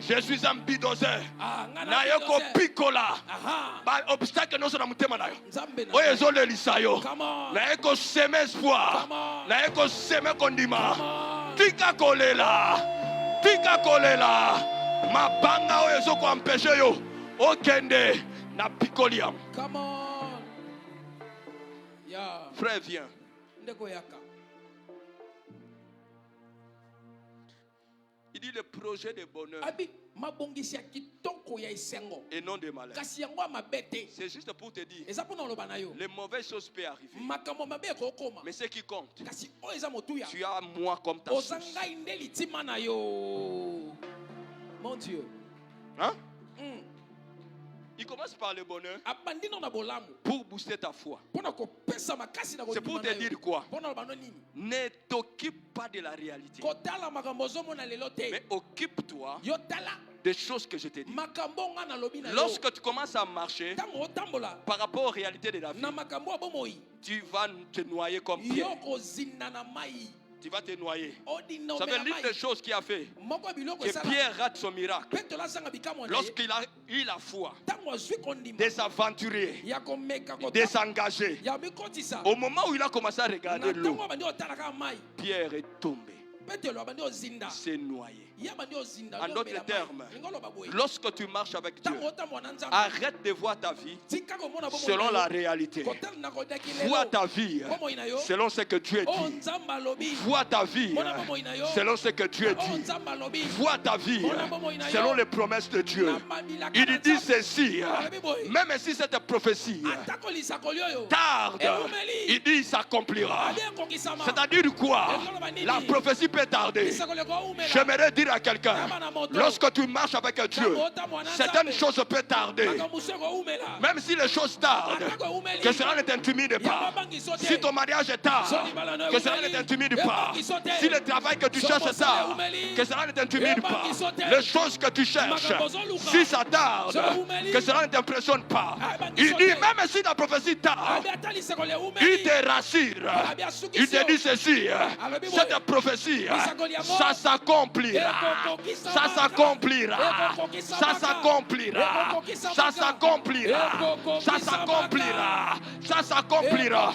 Je suis un bidoseur. Naeko pikola. Ba obstacle no sona mutema nayo. Oye zole lisayo. Naeko seme espoir. Naeko seme kondima. Tika kolela. Tika kolela. Mabanga oye zo ko empêcher yo. Okende na pikoliam. Come on. Yeah. Frère viens. Ndeko yaka. Il dit le projet de bonheur et non de malheur. C'est juste pour te dire, les mauvaises choses peuvent arriver. Mais ce qui compte, tu as moi comme ta source. Mon Dieu. Hein? Il commence par le bonheur pour booster ta foi. C'est pour te dire quoi? Ne t'occupe pas de la réalité, mais occupe-toi des choses que je te dis. Lorsque tu commences à marcher par rapport aux réalités de la vie, tu vas te noyer comme Pierre. Tu vas te noyer. Ça veut dire l'une des choses qui a fait que Pierre rate son miracle. Lorsqu'il a eu la foi, des aventuriers, des engagés, au moment où il a commencé à regarder l'eau, Pierre est tombé. C'est noyé. En d'autres termes, lorsque tu marches avec Dieu, arrête de voir ta vie selon la réalité. Vois ta vie selon ce que Dieu dit. Vois ta vie selon ce que Dieu dit. Vois ta vie selon les promesses de Dieu. Il dit ceci, même si cette prophétie tarde, il dit il s'accomplira. C'est-à-dire quoi? La prophétie peut tarder. J'aimerais dire à quelqu'un, lorsque tu marches avec Dieu, certaines choses peuvent tarder. Même si les choses tardent, que cela ne t'intimide pas. Si ton mariage est tard, que cela ne t'intimide pas. Si le travail que tu cherches est tard, que cela ne t'intimide pas. Les choses que tu cherches, si ça tarde, que cela ne t'impressionne pas. Il dit, même si la prophétie tarde, il te rassure. Il te dit ceci, cette prophétie, ça s'accomplira. Ça s'accomplira. Ça s'accomplira. Ça s'accomplira. Ça s'accomplira. Ça s'accomplira.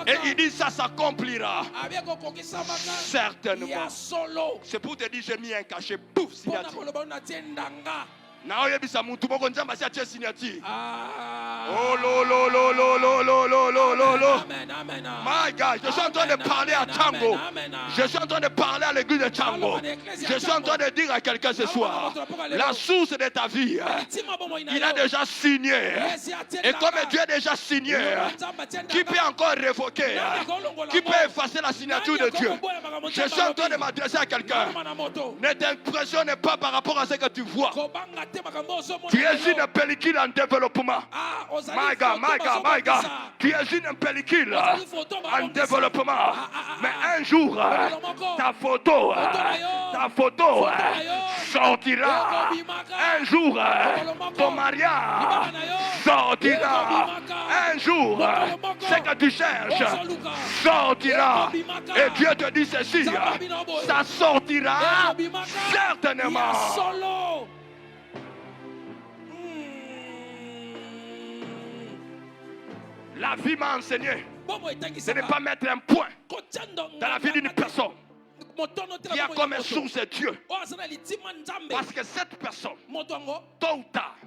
Et il dit ça s'accomplira. Certainement. C'est pour te dire j'ai mis un cachet. Pouf, signature. Oh lo lo lo lo lo lo lo lo lo lo. My God, je suis en train de parler à Tango. Je suis en train de parler à l'église de Tango. Je suis en train de dire à quelqu'un ce soir, la source de ta vie, il a déjà signé. Et comme Dieu a déjà signé, qui peut encore révoquer? Qui peut effacer la signature de Dieu? Je suis en train de m'adresser à quelqu'un. Ne t'impressionne pas par rapport à ce que tu vois. Tu es une pellicule en développement. My God, my God, my God. Tu es une pellicule en développement. Mais un jour, ta photo sortira. Un jour, ton mariage sortira. Un jour, ce que tu cherches sortira. Et Dieu te dit ceci, ça sortira certainement. La vie m'a enseigné de ne pas mettre un point dans la vie d'une personne qui a comme source Dieu. Parce que cette personne, tôt ou tard,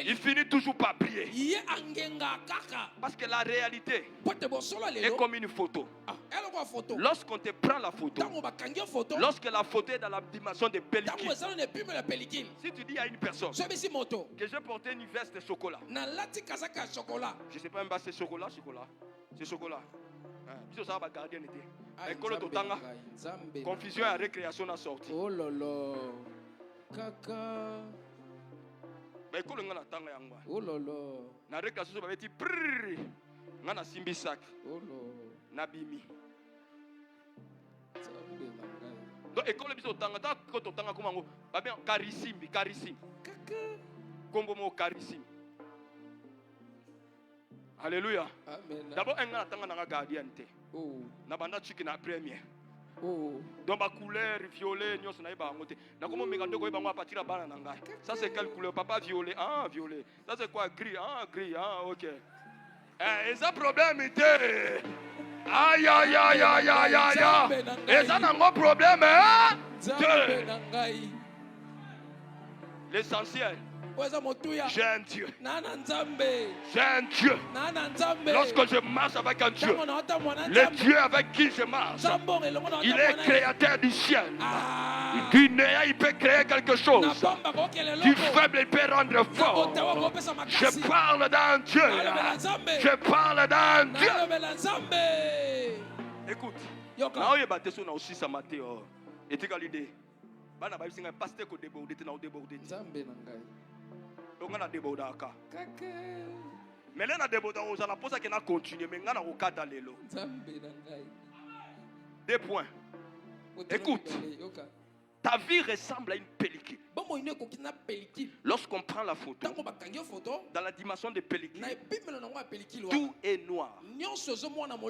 il finit toujours par briller. Parce que la réalité est comme une photo. Lorsqu'on te prend la photo, lorsque la photo est dans la dimension de pellicule, si tu dis à une personne que je portais une veste de chocolat, je ne sais pas même pas si c'est chocolat. C'est chocolat. Ça va garder un été. Confusion et récréation a sorti. Oh là là. Caca. Oh là là. Na récréation va dire prrr. Ngana simbi sac. Oh là. Nabimi. Donc école biso tanga ta ko to tanga kumango ba bien karisimbi. Caca. Kombo mo karisimbi. Alléluia. Amen. D'abord un ngana tanga na gardien té. Oh. Na banda chiki na premier. Donc ma couleur violet, nous sommes à côté. Dans comment me gâteau quoi, à partir de bana nanga. Ça c'est quelle couleur? Papa violet, ah violet. Ça c'est quoi? Gris, ah gris, ah ok. Et ça problème était. Aïe aïe aïe aïe aïe aïe. Et ça n'a pas problème hein? L'essentiel. J'ai un Dieu. J'ai un Dieu. Lorsque je marche avec un Dieu, le Dieu avec qui je marche, il est créateur du ciel. Du néant, il peut créer quelque chose. Du faible, il peut rendre fort. Je parle d'un Dieu. Je parle d'un Dieu. Écoute, là où il y a des personnes aussi, ça m'a dit, et tu as l'idée. Bana ba bisinga pasteur ko débordé te na débordé nzambe na ngai donc na débordé aka mais là na débordé on ça la pose que na continuer mais ngana ko kata lelo nzambe na ngai 2 points. Écoute, ta vie ressemble à une pellicule. Lorsqu'on prend la photo, dans la dimension de pellicule, tout est noir.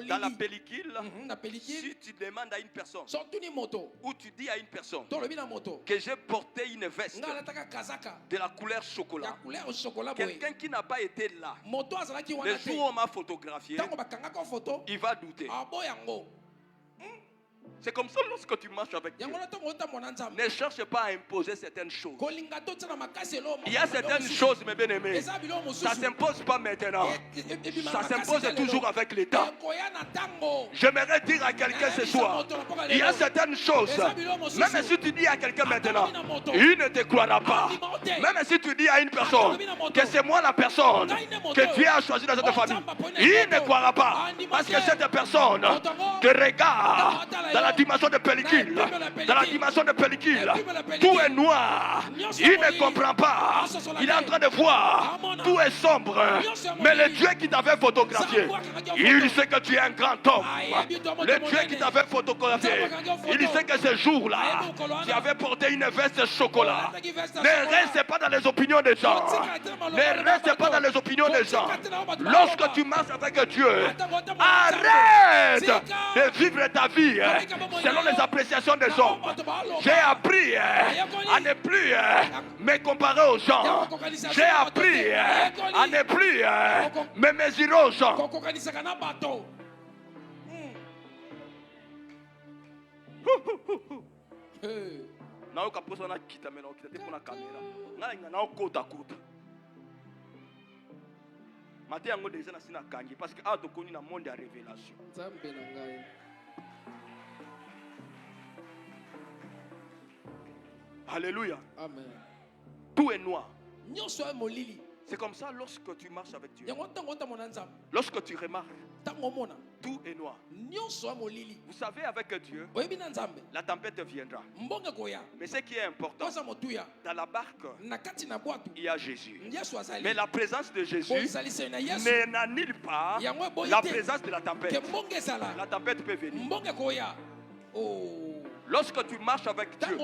Dans la pellicule, si tu demandes à une personne, ou tu dis à une personne que j'ai porté une veste de la couleur chocolat, quelqu'un qui n'a pas été là, le jour où on m'a photographié, il va douter. C'est comme ça lorsque tu marches avec Dieu. Ne cherche pas à imposer certaines choses. Il y a certaines choses, mes bien-aimés, ça ne s'impose pas maintenant. Ça s'impose toujours avec l'État. J'aimerais dire à quelqu'un ce soir, il y a certaines choses, même si tu dis à quelqu'un maintenant, il ne te croira pas. Même si tu dis à une personne que c'est moi la personne que Dieu a choisi dans cette famille, il ne croira pas. Parce que cette personne te regarde dans la dimension de pellicule. Dans la dimension de pellicule, tout est noir. Il ne comprend pas. Il est en train de voir. Tout est sombre. Mais le Dieu qui t'avait photographié, il sait que tu es un grand homme. Le Dieu qui t'avait photographié, il sait que ce jour-là, tu avais porté une veste chocolat. Ne reste pas dans les opinions des gens. Ne reste pas dans les opinions des gens. Lorsque tu marches avec Dieu, arrête de vivre ta vie selon les appréciations des hommes. J'ai appris à ne plus me comparer aux gens. J'ai appris à ne plus me mesurer aux gens. Parce que a connu dans le monde de la révélation. Alléluia. Amen. Tout est noir. C'est comme ça lorsque tu marches avec Dieu. Lorsque tu remarques, tout est noir. Vous savez, avec Dieu, la tempête viendra. Mais ce qui est important, dans la barque, il y a Jésus. Mais la présence de Jésus n'annule pas la présence de la tempête. La tempête peut venir. Lorsque tu marches avec Dieu,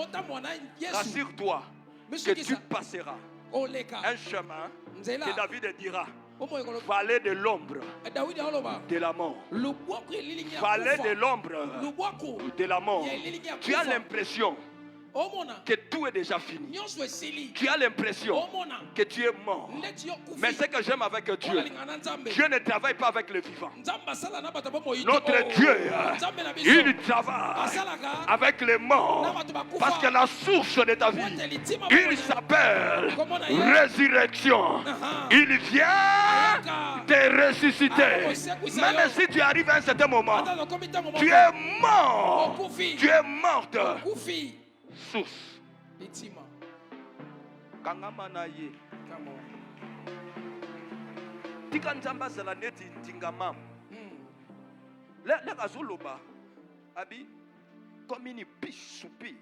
rassure-toi que tu passeras un chemin que David dira, vallée de l'ombre de la mort. Vallée de l'ombre de la mort. Tu as l'impression que tout est déjà fini. Tu as l'impression que tu es mort. Mais ce que j'aime avec Dieu, Dieu ne travaille pas avec le vivant. Notre Dieu, il travaille avec les morts. Parce que la source de ta vie, il s'appelle résurrection. Il vient te ressusciter. Même si tu arrives à un certain moment, tu es mort. Tu es morte. Source. Kangamanaye. Tika nzamba zala neti tingamam. La gazoloba. Abi comme une biche soupir.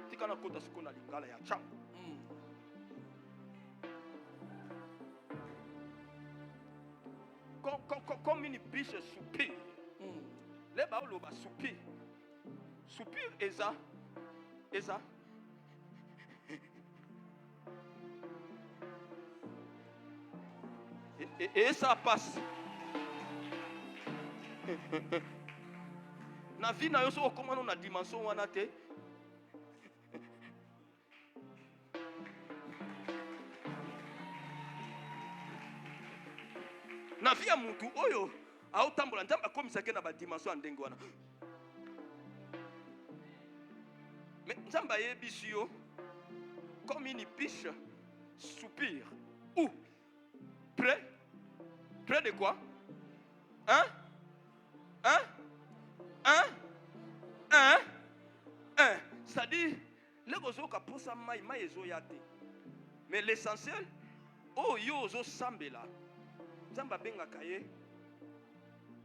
Tika na kota sikona lingala ya cham. Comme une biche soupir. Le baoloba soupir. Soupir eza. Et ça? Et ça passe. Na vie na yo so comment na dimension wana te. Na vie ya mutu oyo aotambola nzambe akomisake na ba dimension ndenge wana. Mais nzambe ayebisi yo comme une biche soupire. Où? Près? Près de quoi? Hein? Hein? Hein? Hein? Hein? C'est-à-dire, les gens qui posent ça, mais l'essentiel, oh yo zo sambela. Nzamba benga kaye.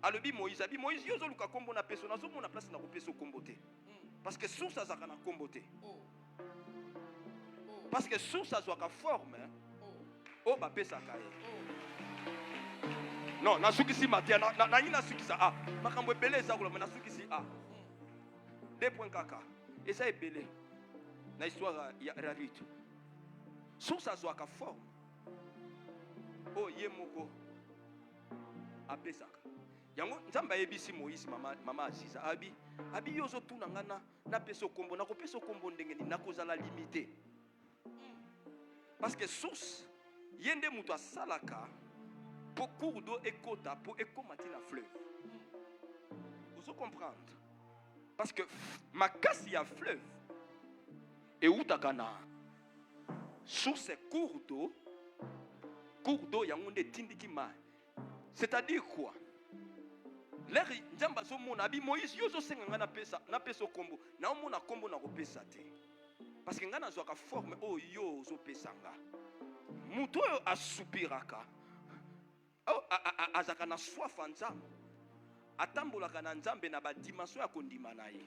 Alobi Moïse, Moïse yo zo luka kombo na peso na zo mona place na ko peso kombo te. Parce que source ça kana kombo te. Parce que source ça soit forme. Oh ba pesa kaye. Non, na sukisi matia na ina sukisa a. Makambo ebele za ko na sukisi a. 2 points kaka. Et ça est belé. Na histoire ya Ruth. Source ça soit forme. Oh ye moko a pesa. Yango nzamba yebisi Moïse mama Aziza abi yozo tuna ngana na peso kombo na ko peso kombo ndenge ni nakozala limité. Parce que source yende mutu asalaka pour cours d'eau ekota pour ekomati na fleuve. Vous comprendre? Parce que ma casse ya fleuve et utakana source cours d'eau yango nde tindiki ma. C'est-à-dire quoi? L'air nzamba so mona abi Moïse yo zo senga na pesa kombo na omona kombo na ko pesa te. Parce que ngana zwaka forme o yo zo pesanga. Muto asupiraka. Oh azaka na soif nzambe. Atambolaka na nzambe na ba dimension ya kondima na ye.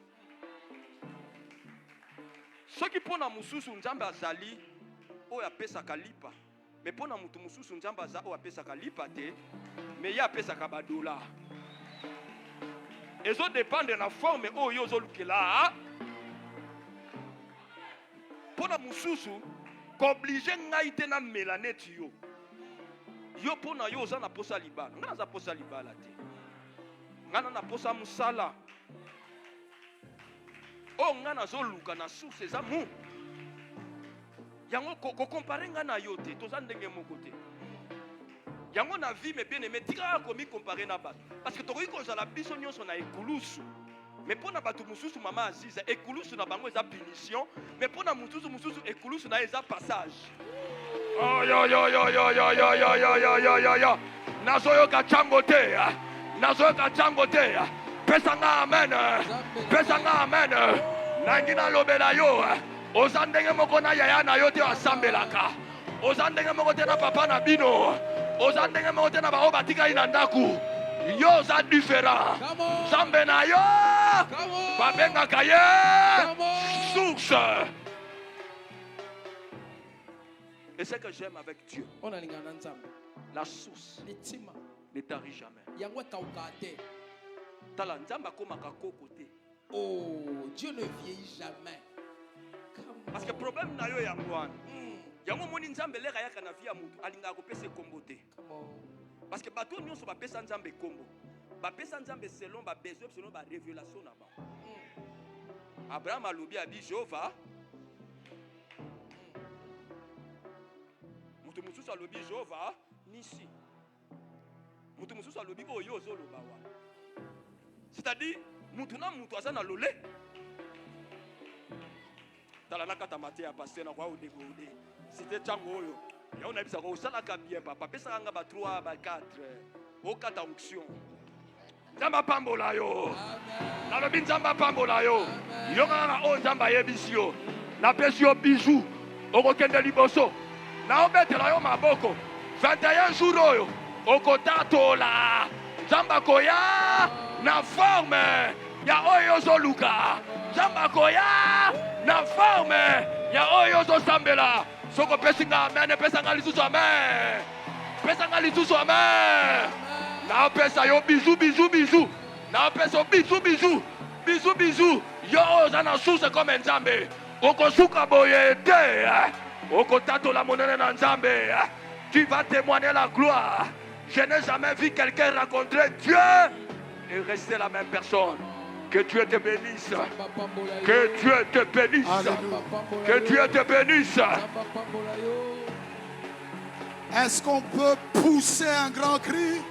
Soki pona mususu nzambe azali o ya pesa kalipa. Mais pona mutu mususu nzambe aza o ya pesa kalipa te, mais ya pesa ka ba dollar. Ezo dépendre na forme o yo zo lukela. Pona mususu k'oblige ngai te na melanete yo. Yo pona yo za na posa libala. Ngana za posa libala te. Ngana na posa musala. O ngana zo luka na source za mu. Yango ko comparer ngana yo te, to za ndenge moko te. Yango na vie me bien aimé tika ko mi comparer na ba. Parce que to ko za la biso nyonso na ekulusu. Mais pour na batu mususu mama Aziza ekulusu na bango eza punition, mais pour na mususu ekulusu na eza passage. Oh yo yo yo yo yo yo yo yo yo yo yo yo. Nazoyo ka chango te. Nazoyo ka chango te. Pesanga amen. Pesanga amen. Nangina lobela yo. Ozandenge moko na yaya na yo te asambelaka. Ozandenge moko te na papa na bino. Ozandenge moko te na ba obatika ina ndaku. Yo za différent. Zambe na yo. Babenga kaye. Source. Et ce que j'aime avec Dieu, la source ne tarit jamais. Oh, Dieu ne vieillit jamais. Parce que le problème na yo yangwan. Yango moni nzambe leka yaka na vie ya mutu alinga ko pese kombo te. Parce que bato nyonso ba pesa nzambe kombo. Ba pesa nzambe selon ba besoin, selon ba révélation na ba. Abraham alobi abi Jehova. Mutu mususu alobi Jehova nisi. Mutu mususu alobi oyo zoloba wa. C'est-à-dire mutu na mutu azana lolé. Tala nakata matia pasteur na kwa odegode. C'était chango oyo. Ya on a bisa ko sala ka bien papa. Pesa nga ba 3 ba 4. O kata onction. Nzamba pambola yo. Na lobi nzamba pambola yo. Yo nga o nzamba yebisi yo. Na pesi yo bijou. Okokende liboso. Na obetela yo maboko 21 jours oyo okotatola nzamba koya na forme ya oyo zoluka nzamba koya na forme ya oyo zosambela soko pesinga amen pesanga lisusu amen pesanga lisusu amen na pesa yo bijou na pesa bijou yo oza na source comme nzambe okosuka boye te. Tu vas témoigner la gloire. Je n'ai jamais vu quelqu'un rencontrer Dieu et rester la même personne. Que Dieu te bénisse. Que Dieu te bénisse. Que Dieu te bénisse. Est-ce qu'on peut pousser un grand cri?